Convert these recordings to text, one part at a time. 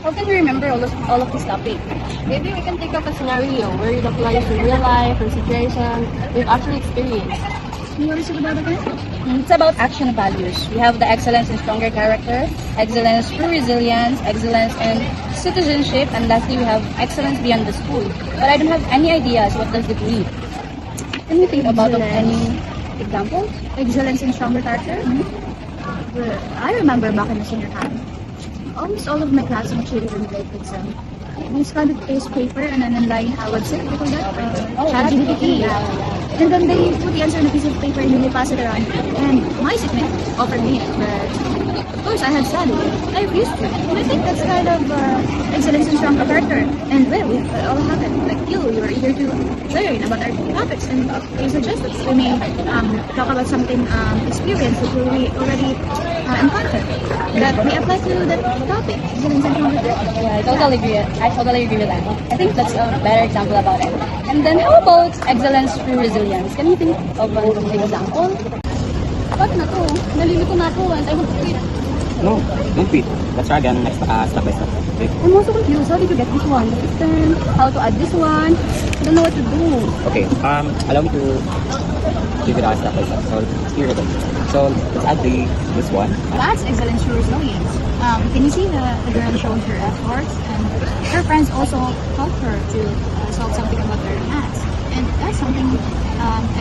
How can we remember all of this topic? Maybe we can think of a scenario where it applies to real life or situation we've actually experienced. What is it about again? It's about action values. We have the excellence in stronger character, excellence through resilience, excellence in citizenship, and lastly, we have excellence beyond the school. But I don't have any ideas what does it mean. Can you think about any examples? Excellence in stronger character. Well, I remember back in the senior time, almost all of my classmates really didn't take the exam. We studied case paper and then online, what's it? What was that? ChatGPT. And then they put the answer on a piece of paper and then they pass it around. And my seatmate offered me it, but of course I had studied. I refused to. And I think that's kind of excellence in stronger character. And well, we all have it. Like you were eager to learn about our topics, and you suggest that we may talk about something experience that we already encountered that may apply to that topic. Excellence in stronger character. Yeah, I totally agree with that. I think that's a better example about it. And then how about excellence through resilience? Can you think of an example? Paano na to? Nalilito na ako and I want to quit. No, don't quit. Let's try again next step by step. Okay. I'm also confused. How did you get this one? The system, how to add this one? I don't know what to do. Okay. Allow me to give it a step by step. So here it is. So let's add this one. That's excellence through resilience. Can you see the girl showed her efforts and her friends also helped her to solve something about her maths. And that's something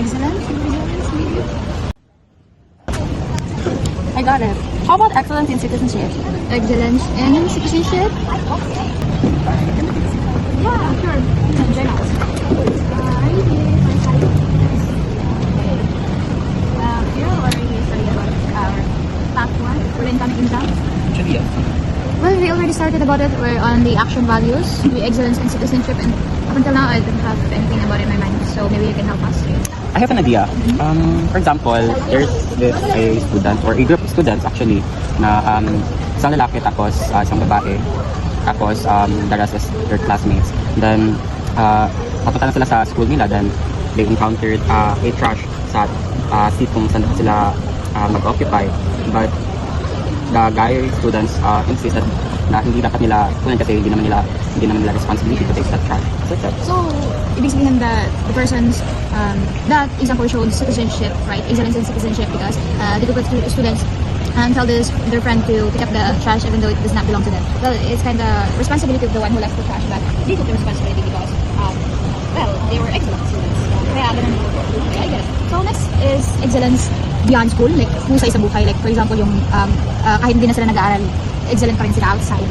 excellent through resilience maybe. I got it. How about excellence in citizenship? Excellence in citizenship? Yeah, sure. Join us. Here already studied about our fact one for the incoming exam. Actually, yeah. Well, we already started about it. We're on the action values, the excellence in citizenship, and up until now, I don't have anything about it in my mind. So maybe you can help us. I have an idea. For example, there's a student or a group of students actually na isang lalaki tapos isang babae. Tapos the rest is their classmates. Then papunta na sila sa school nila. Then they encountered a trash sa seat kung saan sila mag-occupy. But the guy students insisted na hindi dapat nila kunin kasi hindi naman nila responsibility to take that trash. So, ibig sabihin that the person's, that example showed citizenship, right? Excellence in citizenship because the group of students tell their friend to pick up the trash even though it does not belong to them. Well, it's kind of responsibility of the one who left the trash, but they took the responsibility because, well, they were excellent students. Kaya ganun. Okay, I get it. So, next is excellence beyond school, like husay sa buhay. Like, for example, yung kahit hindi na sila nag-aaral, excellent pa rin sila outside.